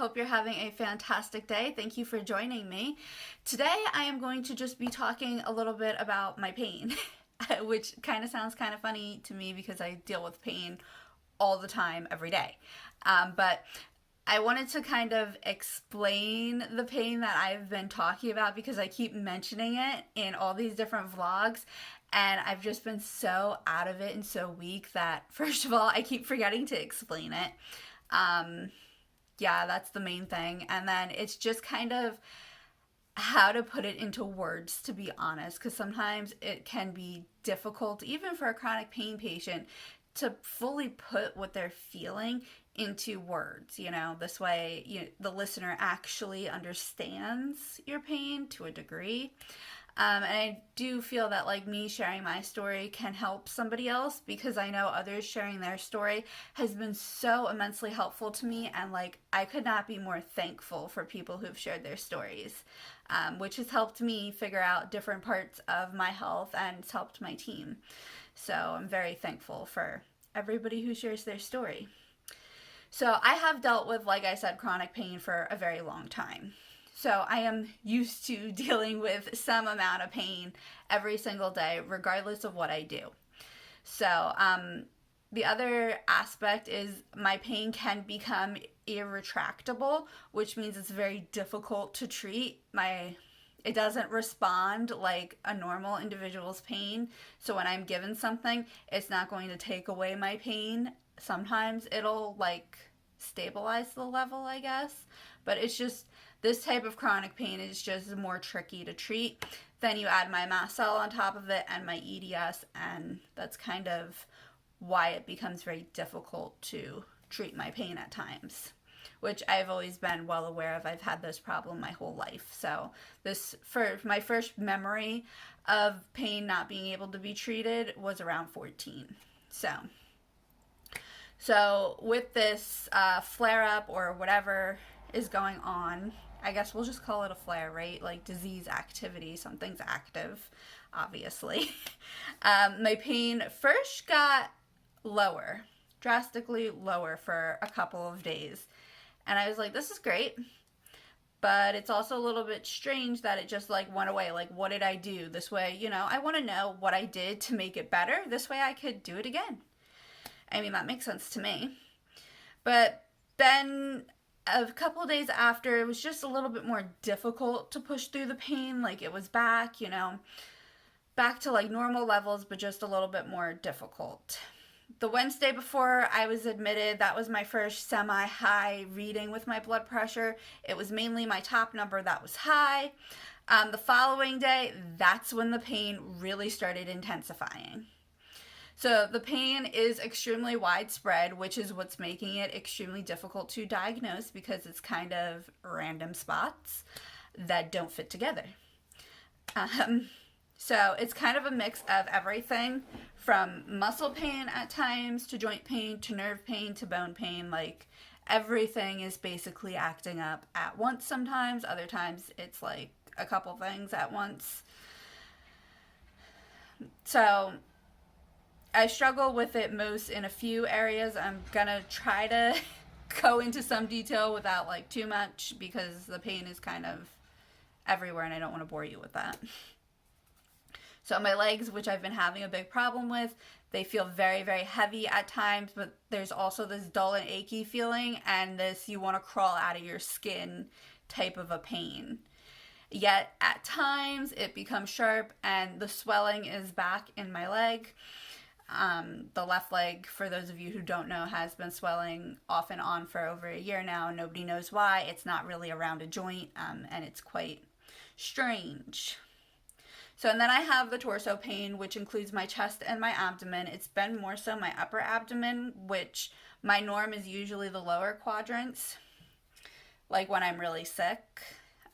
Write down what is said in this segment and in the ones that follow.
Hope you're having a fantastic day. Thank you for joining me. Today, I am going to just be talking a little bit about my pain, which kind of sounds kind of funny to me because I deal with pain all the time, every day. But I wanted to kind of explain the pain that I've been talking about because I keep mentioning it in all these different vlogs. And I've just been so out of it and so weak that, first of all, I keep forgetting to explain it. Um, yeah, that's the main thing. And then it's just kind of how to put it into words, to be honest, because sometimes it can be difficult, even for a chronic pain patient, to fully put what they're feeling into words. This way the listener actually understands your pain to a degree. And I do feel that, like, me sharing my story can help somebody else, because I know others sharing their story has been so immensely helpful to me. And, like, I could not be more thankful for people who've shared their stories, which has helped me figure out different parts of my health, and it's helped my team. So I'm very thankful for everybody who shares their story. So I have dealt with, like I said, chronic pain for a very long time. So I am used to dealing with some amount of pain every single day, regardless of what I do. So the other aspect is my pain can become irretractable, which means it's very difficult to treat. It doesn't respond like a normal individual's pain. So when I'm given something, it's not going to take away my pain. Sometimes it'll, like, stabilize the level, I guess. But it's just, this type of chronic pain is just more tricky to treat. Then you add my mast cell on top of it and my EDS, and that's kind of why it becomes very difficult to treat my pain at times, which I've always been well aware of. I've had this problem my whole life. So for my first memory of pain not being able to be treated was around 14. So with this flare-up or whatever is going on, I guess we'll just call it a flare, right? Like disease activity, something's active, obviously. My pain first got lower, drastically lower for a couple of days. And I was like, this is great. But it's also a little bit strange that it just, like, went away. Like, what did I do? This way, I want to know what I did to make it better. This way I could do it again. I mean, that makes sense to me. But then a couple of days after, it was just a little bit more difficult to push through the pain. Like, it was back, back to, like, normal levels, but just a little bit more difficult. The Wednesday before I was admitted, that was my first semi-high reading with my blood pressure. It was mainly my top number that was high. The following day, that's when the pain really started intensifying. So the pain is extremely widespread, which is what's making it extremely difficult to diagnose, because it's kind of random spots that don't fit together. So it's kind of a mix of everything from muscle pain at times to joint pain to nerve pain to bone pain. Like, everything is basically acting up at once sometimes. Other times it's like a couple things at once. So I struggle with it most in a few areas. I'm gonna try to go into some detail without, like, too much, because the pain is kind of everywhere and I don't want to bore you with that. So my legs, which I've been having a big problem with, they feel very, very heavy at times, but there's also this dull and achy feeling, and this you want to crawl out of your skin type of a pain. Yet at times it becomes sharp and the swelling is back in my leg. The left leg, for those of you who don't know, has been swelling off and on for over a year now. Nobody knows why. It's not really around a joint, and it's quite strange. So, and then I have the torso pain, which includes my chest and my abdomen. It's been more so my upper abdomen, which my norm is usually the lower quadrants, like when I'm really sick.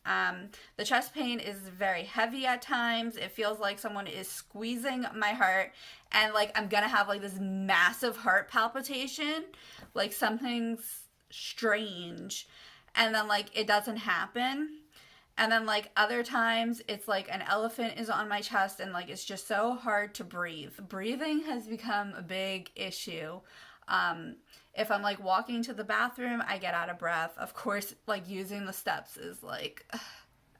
The chest pain is very heavy at times. It feels like someone is squeezing my heart, and, like, I'm gonna have, like, this massive heart palpitation, like something's strange, and then, like, it doesn't happen. And then, like, other times it's like an elephant is on my chest, and, like, it's just so hard to breathe. Breathing has become a big issue. If I'm like walking to the bathroom, I get out of breath. Of course, like using the steps is like,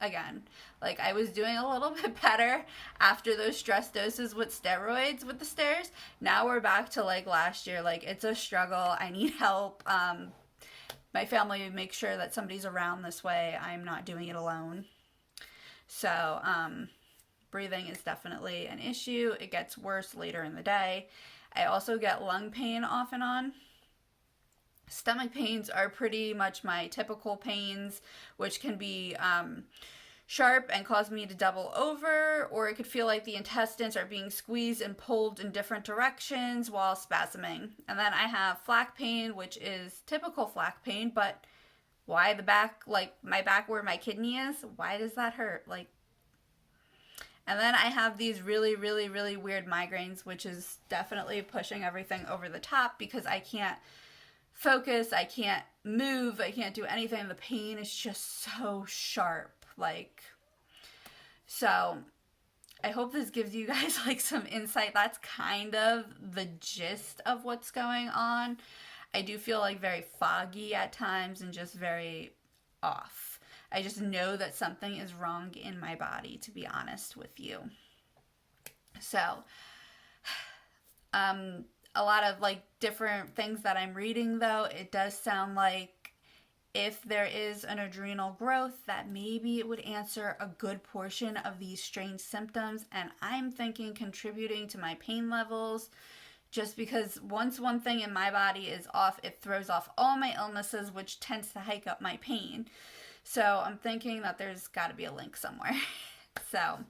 again, like I was doing a little bit better after those stress doses with steroids with the stairs. Now we're back to like last year. Like it's a struggle. I need help. My family makes sure that somebody's around this way. I'm not doing it alone. So, breathing is definitely an issue. It gets worse later in the day. I also get lung pain off and on. Stomach pains are pretty much my typical pains, which can be sharp and cause me to double over, or it could feel like the intestines are being squeezed and pulled in different directions while spasming. And then I have flack pain, which is typical flack pain, but why the back, like my back where my kidney is, why does that hurt? Like, and then I have these really, really, really weird migraines, which is definitely pushing everything over the top because I can't focus, I can't move, I can't do anything. The pain is just so sharp. Like, so I hope this gives you guys like some insight. That's kind of the gist of what's going on. I do feel like very foggy at times and just very off. I just know that something is wrong in my body, to be honest with you. So, a lot of like different things that I'm reading though, it does sound like if there is an adrenal growth, that maybe it would answer a good portion of these strange symptoms. And I'm thinking contributing to my pain levels, just because once one thing in my body is off, it throws off all my illnesses, which tends to hike up my pain. So I'm thinking that there's got to be a link somewhere. So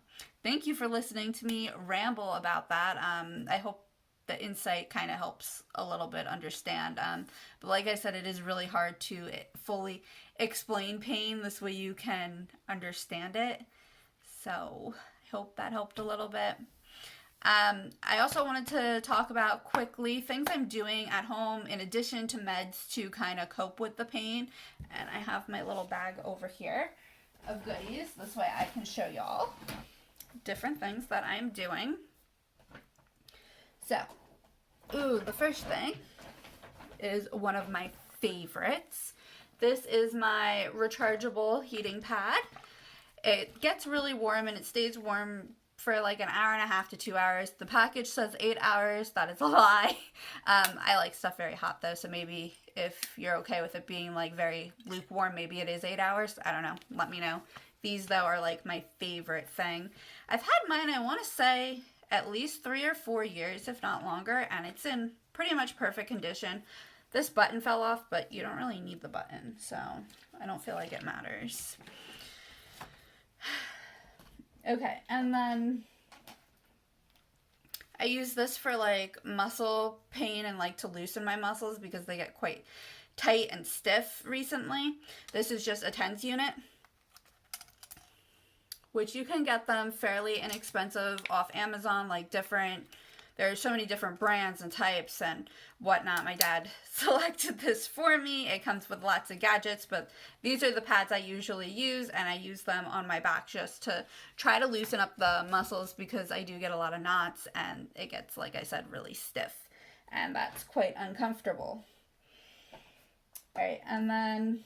thank you for listening to me ramble about that. I hope the insight kind of helps a little bit understand. But like I said, it is really hard to fully explain pain this way you can understand it. So I hope that helped a little bit. I also wanted to talk about quickly things I'm doing at home in addition to meds to kind of cope with the pain. And I have my little bag over here of goodies. This way I can show y'all different things that I'm doing. So, the first thing is one of my favorites. This is my rechargeable heating pad. It gets really warm and it stays warm for like an hour and a half to 2 hours. The package says 8 hours. That is a lie. I like stuff very hot though, so maybe if you're okay with it being like very lukewarm, maybe it is 8 hours. I don't know. Let me know. These though are like my favorite thing. I've had mine, I want to say, at least 3 or 4 years, if not longer, and it's in pretty much perfect condition. This button fell off, but you don't really need the button, so I don't feel like it matters. Okay, and then I use this for like muscle pain and like to loosen my muscles because they get quite tight and stiff recently. This is just a TENS unit, which you can get them fairly inexpensive off Amazon, like there's so many different brands and types and whatnot. My dad selected this for me. It comes with lots of gadgets, but these are the pads I usually use, and I use them on my back just to try to loosen up the muscles because I do get a lot of knots and it gets, like I said, really stiff, and that's quite uncomfortable. All right, and then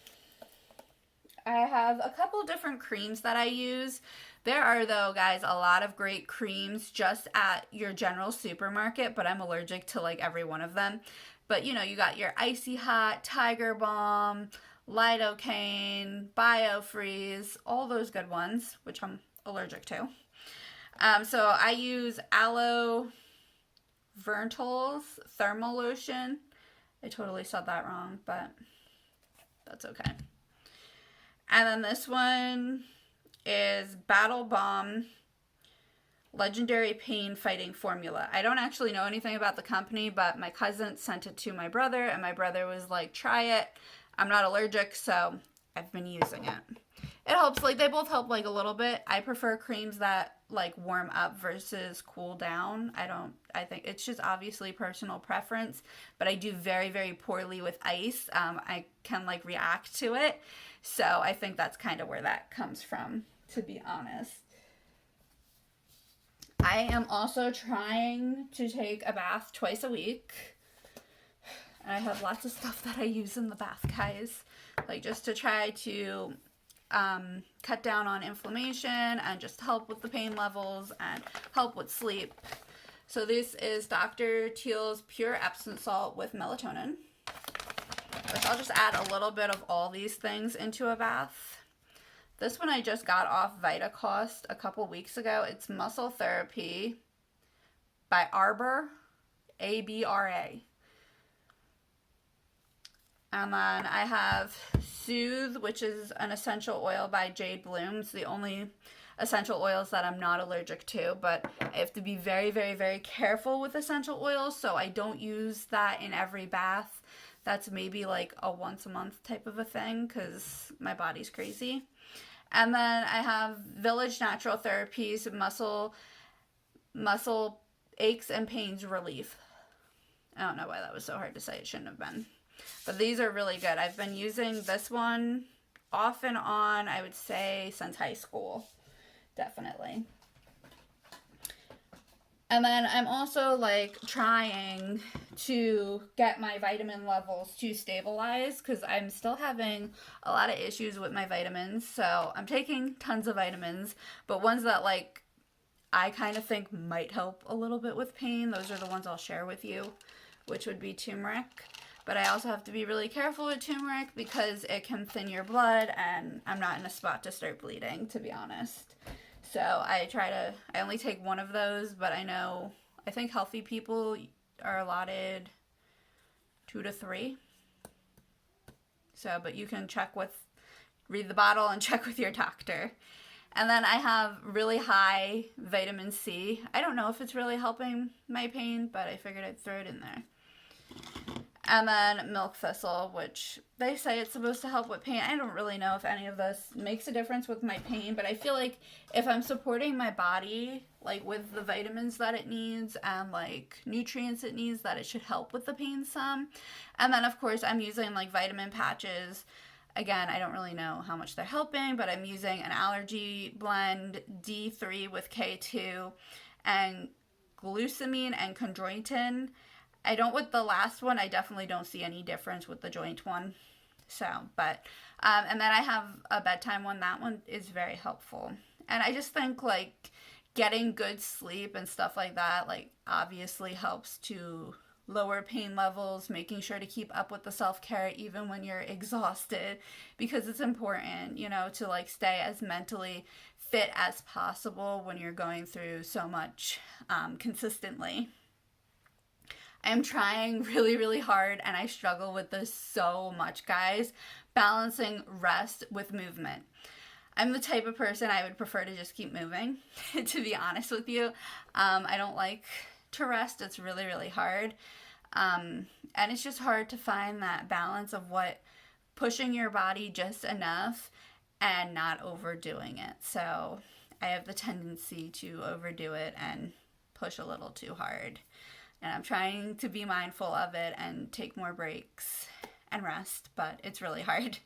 I have a couple different creams that I use. There are, though, guys, a lot of great creams just at your general supermarket, but I'm allergic to, like, every one of them. But, you know, you got your Icy Hot, Tiger Balm, Lidocaine, Biofreeze, all those good ones, which I'm allergic to. So I use Aloe Vertol's Thermal Lotion. I totally said that wrong, but that's okay. And then this one is Battle Balm Legendary Pain Fighting Formula. I don't actually know anything about the company, but my cousin sent it to my brother, and my brother was like, try it. I'm not allergic, so I've been using it. It helps, like, they both help, like, a little bit. I prefer creams that, like, warm up versus cool down. I think it's just obviously personal preference, but I do very, very poorly with ice. I can, like, react to it. So I think that's kind of where that comes from, to be honest. I am also trying to take a bath twice a week. And I have lots of stuff that I use in the bath, guys. Like just to try to cut down on inflammation and just help with the pain levels and help with sleep. So this is Dr. Teal's Pure Epsom Salt with melatonin, which I'll just add a little bit of all these things into a bath. This one I just got off VitaCost a couple weeks ago. It's Muscle Therapy by Arbor, A-B-R-A. And then I have Soothe, which is an essential oil by Jade Bloom. It's the only essential oils that I'm not allergic to, but I have to be very, very, very careful with essential oils, so I don't use that in every bath. That's maybe like a once a month type of a thing because my body's crazy. And then I have Village Natural Therapies muscle aches and pains relief. I don't know why that was so hard to say. It shouldn't have been. But these are really good. I've been using this one off and on, I would say, since high school. Definitely. And then I'm also like trying to get my vitamin levels to stabilize because I'm still having a lot of issues with my vitamins. So I'm taking tons of vitamins, but ones that like I kind of think might help a little bit with pain. Those are the ones I'll share with you, which would be turmeric. But I also have to be really careful with turmeric because it can thin your blood and I'm not in a spot to start bleeding, to be honest. So I only take one of those, but I think healthy people are allotted 2 to 3. So, but you can read the bottle and check with your doctor. And then I have really high vitamin C. I don't know if it's really helping my pain, but I figured I'd throw it in there. And then milk thistle, which they say it's supposed to help with pain. I don't really know if any of this makes a difference with my pain, but I feel like if I'm supporting my body, like with the vitamins that it needs and like nutrients it needs, that it should help with the pain some. And then of course I'm using like vitamin patches. Again, I don't really know how much they're helping, but I'm using an allergy blend D3 with K2 and glucosamine and chondroitin. I don't with the last one. I definitely don't see any difference with the joint one. So, but, and then I have a bedtime one. That one is very helpful. And I just think like getting good sleep and stuff like that, like obviously helps to lower pain levels, making sure to keep up with the self-care even when you're exhausted, because it's important, to like stay as mentally fit as possible when you're going through so much consistently. I'm trying really, really hard, and I struggle with this so much, guys, balancing rest with movement. I'm the type of person I would prefer to just keep moving, to be honest with you. I don't like to rest. It's really, really hard. And it's just hard to find that balance of pushing your body just enough and not overdoing it. So I have the tendency to overdo it and push a little too hard. And I'm trying to be mindful of it and take more breaks and rest, but it's really hard.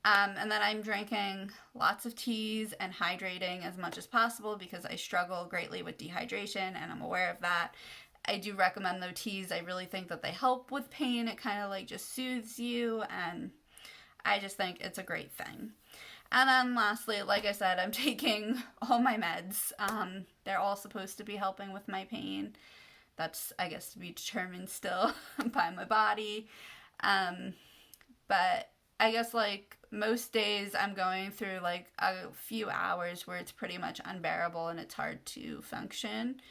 And then I'm drinking lots of teas and hydrating as much as possible because I struggle greatly with dehydration and I'm aware of that. I do recommend though teas. I really think that they help with pain. It kind of like just soothes you and I just think it's a great thing. And then lastly, like I said, I'm taking all my meds. They're all supposed to be helping with my pain. That's, I guess, to be determined still by my body. But I guess like most days I'm going through like a few hours where it's pretty much unbearable and it's hard to function.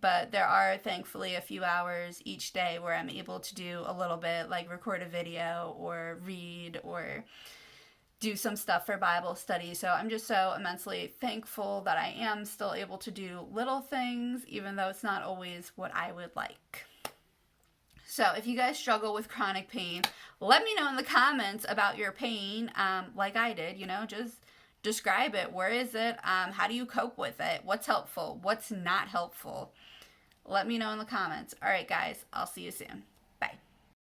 But there are thankfully a few hours each day where I'm able to do a little bit, like record a video or read or do some stuff for Bible study. So I'm just so immensely thankful that I am still able to do little things, even though it's not always what I would like. So if you guys struggle with chronic pain, let me know in the comments about your pain, like I did, just describe it. Where is it? How do you cope with it? What's helpful? What's not helpful? Let me know in the comments. All right, guys, I'll see you soon.